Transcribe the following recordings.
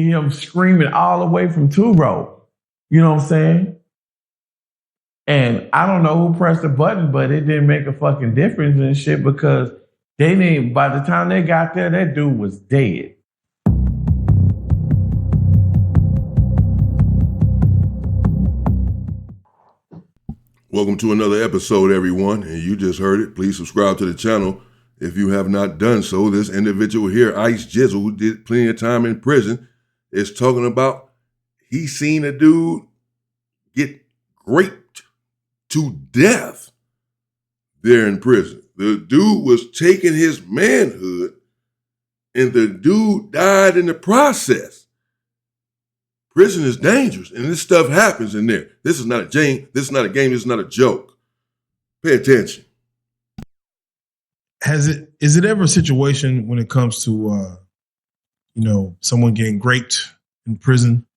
him screaming all the way from Two-Row. You know what I'm saying? And I don't know who pressed the button, but it didn't make a fucking difference and shit because they didn't, by the time they got there, that dude was dead. Welcome to another episode, everyone. And you just heard it. Please subscribe to the channel if you have not done so. This individual here, Ice Jizzle, who did plenty of time in prison, is talking about he seen a dude get raped to death there in prison. The dude was taking his manhood and the dude died in the process. Prison is dangerous, and this stuff happens in there. This is not a game. This is not a game. This is not a joke. Pay attention. Is it ever a situation when it comes to, someone getting raped in prison,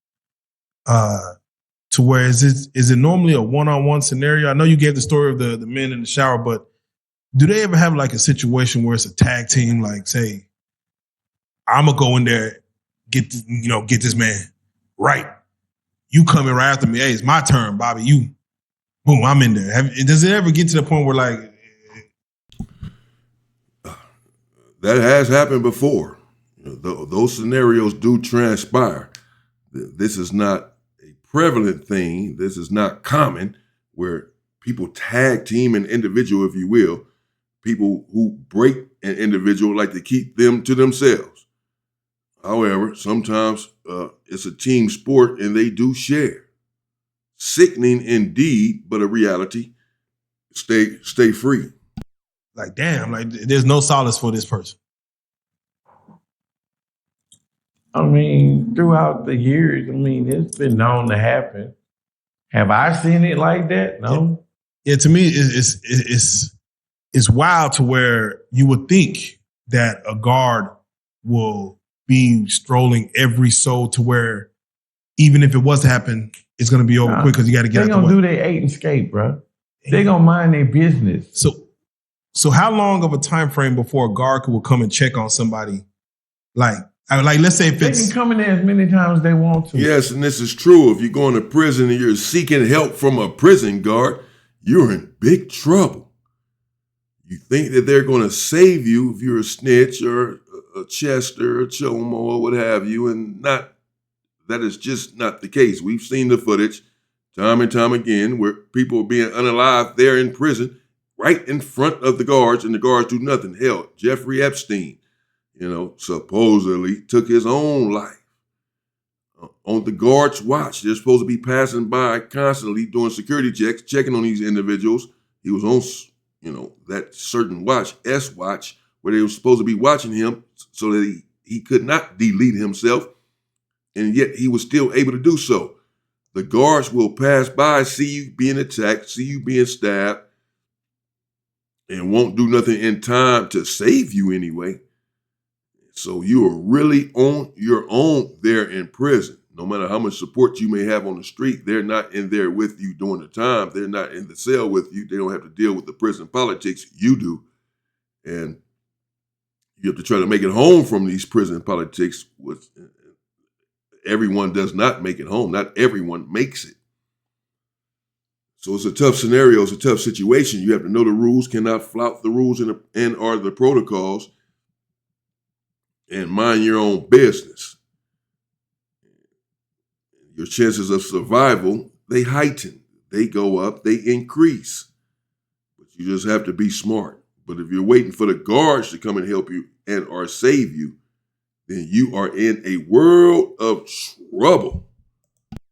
to where is it normally a one-on-one scenario? I know you gave the story of the men in the shower, but do they ever have like a situation where it's a tag team, like say, I'm gonna go in there, get this man. Right. You coming right after me. Hey, it's my turn, Bobby. You, boom, I'm in there. Does it ever get to the point where like... That has happened before. Those scenarios do transpire. This is not a prevalent thing. This is not common where people tag team an individual, if you will. People who break an individual like to keep them to themselves. However, sometimes it's a team sport and they do share. Sickening indeed, but a reality. Stay free. Like, damn, like there's no solace for this person. I mean, throughout the years, it's been known to happen. Have I seen it like that? No. Yeah, to me, it's wild to where you would think that a guard will be strolling every soul to where even if it was to happen, it's going to be over quick because you got to get out the way. They're going to do their 8 and escape, bro. They're going to mind their business. So how long of a time frame before a guard will come and check on somebody? Like let's say if they can come in there as many times as they want to. Yes, and this is true. If you're going to prison and you're seeking help from a prison guard, you're in big trouble. You think that they're going to save you if you're a snitch or a Chester, a Chomo, or what have you, and that is just not the case. We've seen the footage time and time again where people are being unalived there in prison right in front of the guards, and the guards do nothing. Hell, Jeffrey Epstein, supposedly took his own life. On the guards' watch, they're supposed to be passing by constantly doing security checks, checking on these individuals. He was on, that certain watch, S watch, where they were supposed to be watching him so that he could not delete himself, and yet he was still able to do so. The guards will pass by, see you being attacked, see you being stabbed, and won't do nothing in time to save you anyway. So you are really on your own there in prison. No matter how much support you may have on the street, they're not in there with you during the time. They're not in the cell with you. They don't have to deal with the prison politics. You do. And you have to try to make it home from these prison politics. Everyone does not make it home. Not everyone makes it. So it's a tough scenario. It's a tough situation. You have to know the rules, cannot flout the rules and or the protocols, and mind your own business. Your chances of survival, they heighten. They go up. They increase. But you just have to be smart. But if you're waiting for the guards to come and help you and or save you, then you are in a world of trouble.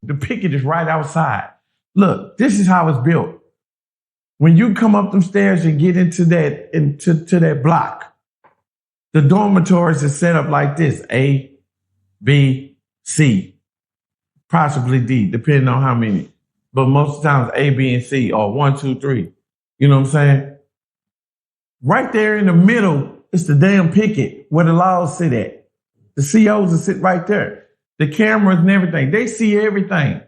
The picket is right outside. Look, this is how it's built. When you come up them stairs and get into that block, the dormitories are set up like this: A, B, C, possibly D, depending on how many. But most of the times A, B, and C, or 1, 2, 3. You know what I'm saying? Right there in the middle is the damn picket where the laws sit at. The COs will sit right there. The cameras and everything. They see everything.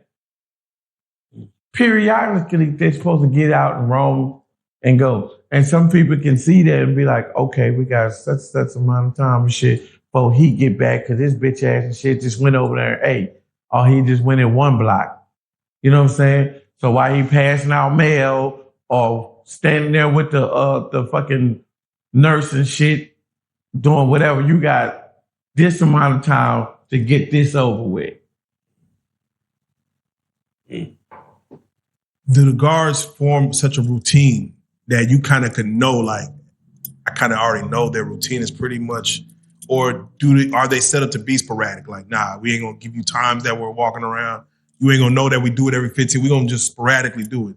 Periodically, they're supposed to get out and roam and go. And some people can see that and be like, okay, we got such amount of time and shit. before he get back because his bitch ass and shit just went over there. Hey, or he just went in one block. You know what I'm saying? So while he passing out mail or standing there with the fucking nurse and shit, doing whatever, you got this amount of time to get this over with. Do the guards form such a routine that you kind of can know, like, I kind of already know their routine is pretty much, or are they set up to be sporadic? Like, nah, we ain't gonna give you times that we're walking around. You ain't gonna know that we do it every 15. We're gonna just sporadically do it.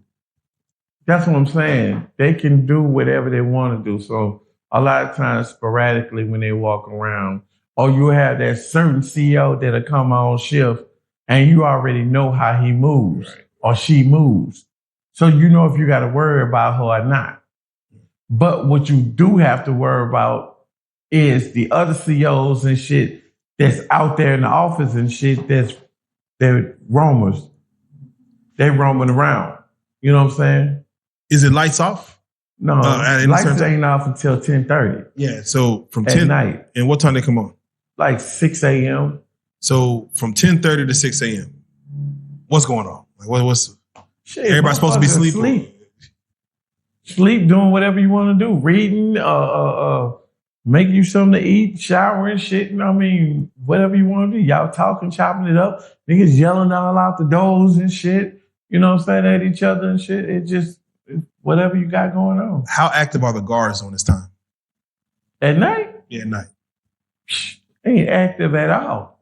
That's what I'm saying. They can do whatever they want to do. So a lot of times sporadically when they walk around, or you have that certain CEO that'll come on shift and you already know how he moves or she moves. So you know if you got to worry about her or not. But what you do have to worry about is the other CEOs and shit that's out there in the office and shit they're roamers. They roaming around. You know what I'm saying? Is it lights off? No, lights ain't off until 10:30. Yeah, so from at 10 night. And what time they come on? Like 6 a.m. So from 10:30 to 6 a.m. What's going on? Like what's shit, everybody's supposed to be sleeping? Sleep, doing whatever you want to do. Reading, making you something to eat, showering, shit. I mean, whatever you want to do. Y'all talking, chopping it up. Niggas yelling all out the doors and shit. You know what I'm saying? At each other and shit. It just, whatever you got going on. How active are the guards on this time? At night? Yeah, at night. Ain't active at all.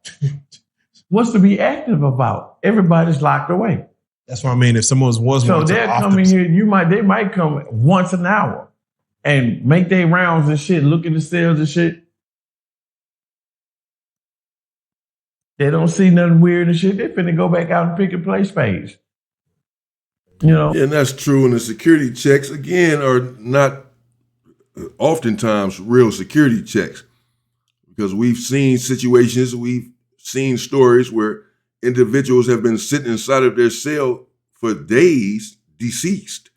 What's to be active about? Everybody's locked away. That's what I mean. If someone was so they're coming here, they might come once an hour and make their rounds and shit, look at the cells and shit. They don't see nothing weird and shit. They finna go back out and pick a play space. You know? Yeah, and that's true. And the security checks, again, are not oftentimes real security checks. Because we've seen situations, we've seen stories where individuals have been sitting inside of their cell for days, deceased.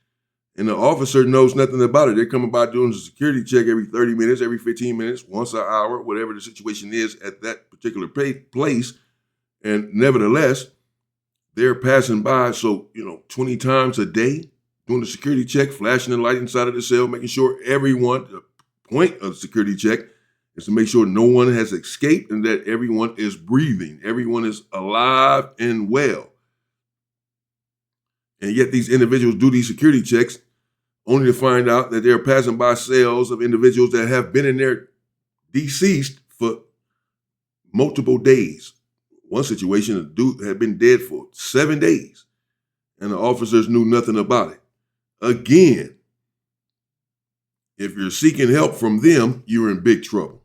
And the officer knows nothing about it. They're coming by doing a security check every 30 minutes, every 15 minutes, once an hour, whatever the situation is at that particular place. And nevertheless, they're passing by, 20 times a day, doing the security check, flashing the light inside of the cell, making sure everyone, the point of the security check is to make sure no one has escaped and that everyone is breathing. Everyone is alive and well. And yet these individuals do these security checks only to find out that they're passing by cells of individuals that have been in there deceased for multiple days. One situation, a dude had been dead for 7 days, and the officers knew nothing about it. Again, if you're seeking help from them, you're in big trouble.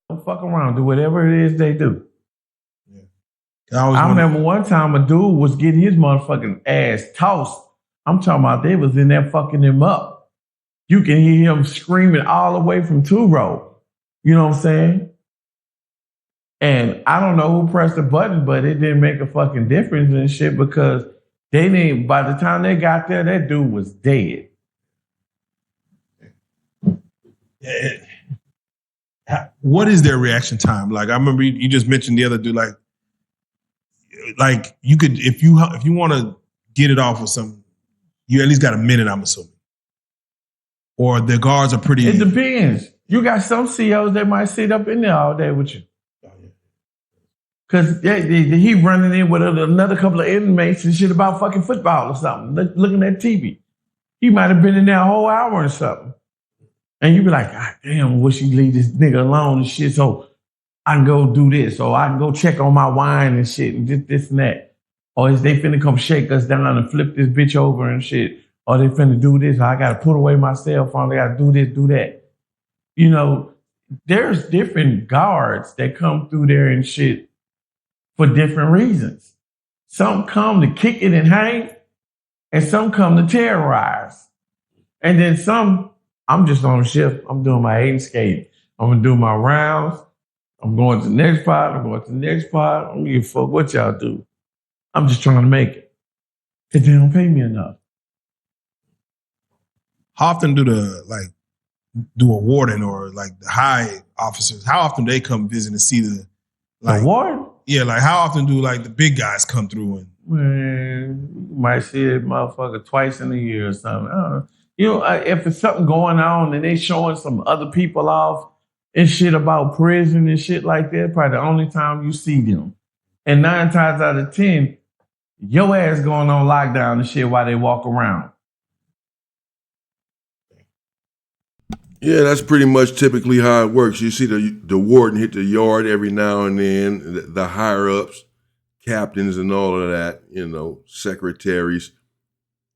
Don't fuck around. Do whatever it is they do. Yeah. I remember one time a dude was getting his motherfucking ass tossed. I'm talking about they was in there fucking him up. You can hear him screaming all the way from 2 row. You know what I'm saying? And I don't know who pressed the button, but it didn't make a fucking difference and shit because they didn't, by the time they got there, that dude was dead. What is their reaction time? Like, I remember you just mentioned the other dude, like you could, if you want to get it off with something, you at least got a minute, I'm assuming. Or the guards are pretty. It depends. You got some CEOs that might sit up in there all day with you. Because he running in with another couple of inmates and shit about fucking football or something, looking at TV. He might have been in there a whole hour or something. And you be like, God damn, I wish he'd leave this nigga alone and shit so I can go do this, or I can go check on my wine and shit and this and that. Or is they finna come shake us down and flip this bitch over and shit. Or they finna do this, or I gotta put away my cell phone, they gotta do this, do that. You know, there's different guards that come through there and shit for different reasons. Some come to kick it and hang, and some come to terrorize. And then some, I'm just on shift. I'm doing my 8 and skate. I'm gonna do my rounds. I'm going to the next part. I'm going to the next part. I don't give a fuck what y'all do. I'm just trying to make it. Because they don't pay me enough. How often do the do a warden or like the high officers? How often do they come visit and see the warden? Yeah, like how often do like the big guys come through and? Man, you might see it, motherfucker, twice in a year or something. If it's something going on and they showing some other people off and shit about prison and shit like that, probably the only time you see them. And 9 times out of 10, your ass going on lockdown and shit while they walk around. Yeah, that's pretty much typically how it works. You see the warden hit the yard every now and then, the higher-ups, captains and all of that, secretaries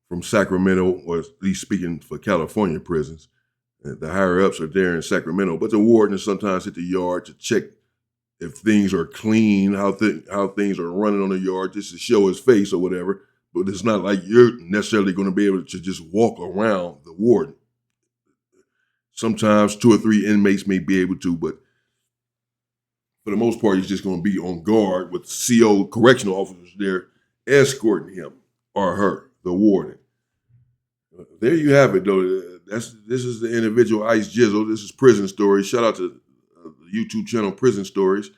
from Sacramento, or at least speaking for California prisons. The higher-ups are there in Sacramento, but the warden sometimes hit the yard to check if things are clean, how things are running on the yard, just to show his face or whatever. But it's not like you're necessarily going to be able to just walk around the warden. Sometimes 2 or 3 inmates may be able to, but for the most part, he's just going to be on guard with CO correctional officers there escorting him or her, the warden. There you have it, though. This is the individual Ice Jizzle. This is Prison Stories. Shout out to the YouTube channel Prison Stories.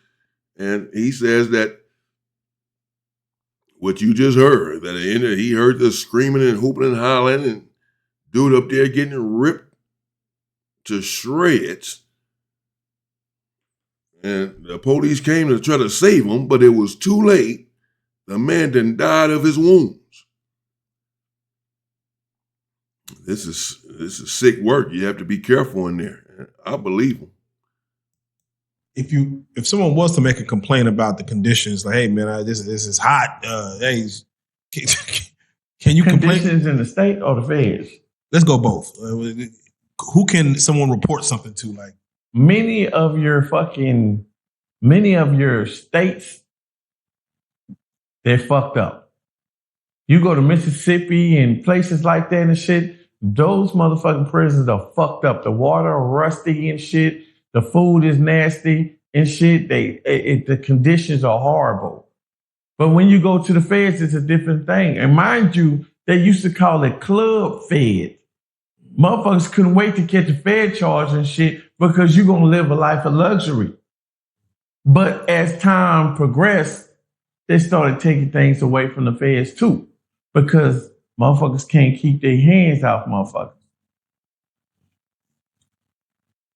And he says that what you just heard, that he heard the screaming and hooping and hollering and dude up there getting ripped to shreds. And the police came to try to save him, but it was too late. The man done died of his wounds. This is sick work. You have to be careful in there. I believe him. If someone was to make a complaint about the conditions, like, hey man, this is hot. Hey, can you complain? Conditions in the state or the feds? Let's go both. Who can someone report something to? Like many of your states, they're fucked up. You go to Mississippi and places like that and shit, those motherfucking prisons are fucked up. The water are rusty and shit. The food is nasty and shit. The conditions are horrible. But when you go to the feds, it's a different thing. And mind you, they used to call it club fed. Motherfuckers couldn't wait to catch a fed charge and shit because you're going to live a life of luxury. But as time progressed, they started taking things away from the feds too because motherfuckers can't keep their hands off motherfuckers.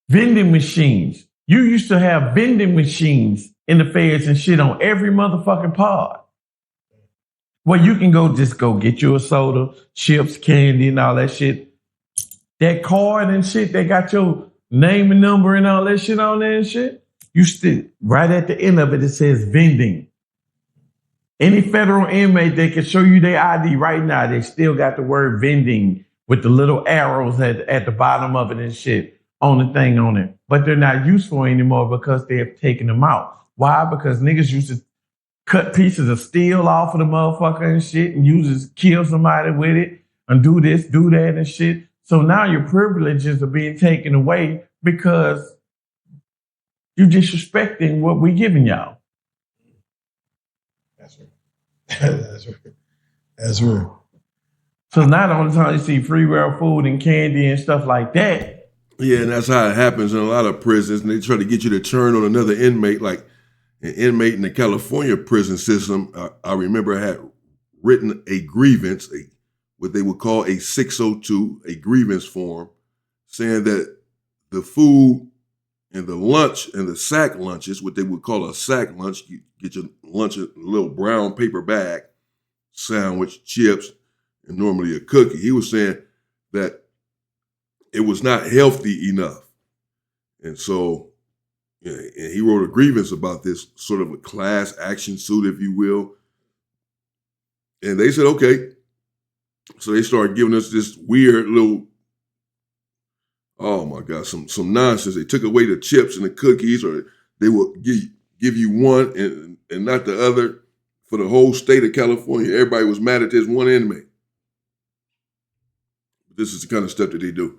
Vending machines. You used to have vending machines in the feds and shit on every motherfucking pod. Where you can go get you a soda, chips, candy, and all that shit. That card and shit, they got your name and number and all that shit on there and shit. You still, right at the end of it, it says vending. Any federal inmate, they can show you their ID right now. They still got the word vending with the little arrows at the bottom of it and shit on the thing on it. But they're not useful anymore because they have taken them out. Why? Because niggas used to cut pieces of steel off of the motherfucker and shit and kill somebody with it and do this, do that and shit. So now your privileges are being taken away because you're disrespecting what we're giving y'all. That's right. That's right. So now the only time you see free real food and candy and stuff like that. Yeah, and that's how it happens in a lot of prisons. And they try to get you to turn on another inmate, like an inmate in the California prison system. I remember I had written a grievance, what they would call a 602, a grievance form, saying that the food and the lunch and the sack lunches, what they would call a sack lunch, you get your lunch in a little brown paper bag, sandwich, chips, and normally a cookie. He was saying that it was not healthy enough. And so and he wrote a grievance about this, sort of a class action suit, if you will. And they said, okay. So they started giving us this weird little, oh my God, some nonsense. They took away the chips and the cookies, or they would give you one and not the other for the whole state of California. Everybody was mad at this one inmate. This is the kind of stuff that they do.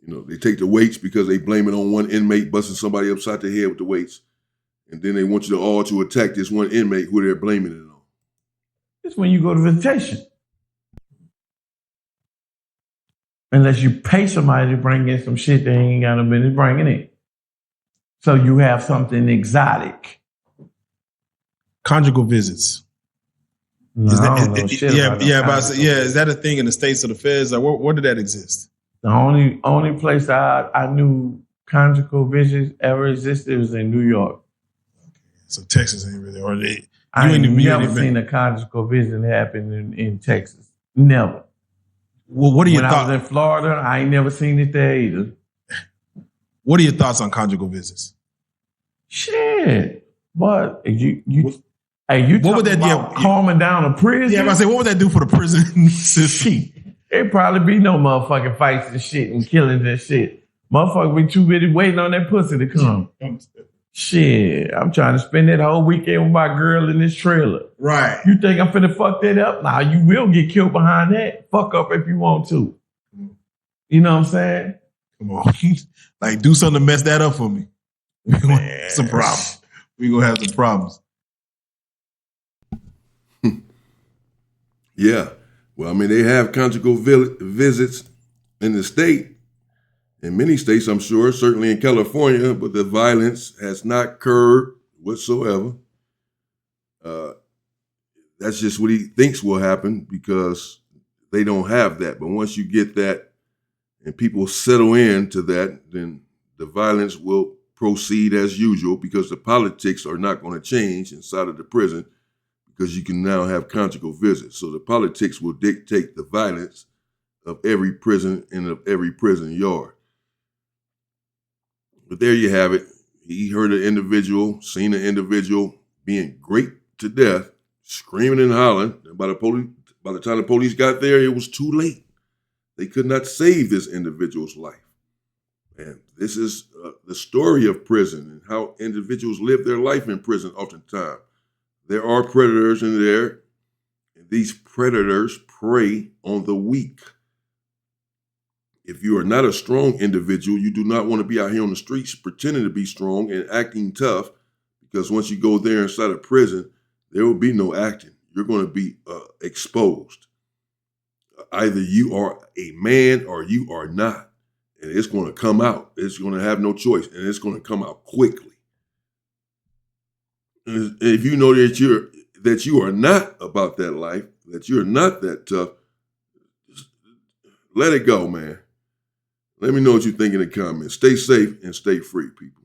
They take the weights because they blame it on one inmate busting somebody upside the head with the weights. And then they want you all to attack this one inmate who they're blaming it on. It's when you go to visitation. unless you pay somebody to bring in some shit they ain't got no business bringing in. So you have something exotic. Conjugal visits. No, Is that, I don't know shit about no conjugal is that a thing in the states of the feds? Like, where did that exist? The only place I knew conjugal visits ever existed was in New York. So Texas ain't really, or they. I ain't never seen a conjugal visit happen in Texas. Never. Well, what are your thoughts? thoughts? I was in Florida, I ain't never seen it there either. What are your thoughts on conjugal visits? Shit, but you what would that do? Calming down a prison? Yeah, I say, what would that do for the prison system? It'd probably be no motherfucking fights and shit and killings and shit. Motherfucker be too busy waiting on that pussy to come. Shit, I'm trying to spend that whole weekend with my girl in this trailer. Right. You think I'm finna fuck that up? Nah, you will get killed behind that. Fuck up if you want to. You know what I'm saying? Come on. Like, do something to mess that up for me. We're going to have some problems. We're going to have some problems. Yeah. Well, I mean, they have conjugal visits in the state. In many states, I'm sure, certainly in California, but the violence has not curbed whatsoever. That's just what he thinks will happen because they don't have that. But once you get that and people settle into that, then the violence will proceed as usual because the politics are not going to change inside of the prison because you can now have conjugal visits. So the politics will dictate the violence of every prison and of every prison yard. But there you have it. He heard an individual, seen an individual being raped to death, screaming and hollering. By the time the police got there, it was too late. They could not save this individual's life. And this is the story of prison and how individuals live their life in prison oftentimes. There are predators in there, and these predators prey on the weak. If you are not a strong individual, you do not want to be out here on the streets pretending to be strong and acting tough, because once you go there inside of prison, there will be no acting. You're going to be exposed. Either you are a man or you are not, and it's going to come out. It's going to have no choice, and it's going to come out quickly. And if you know that you are not about that life, that you're not that tough, just let it go, man. Let me know what you think in the comments. Stay safe and stay free, people.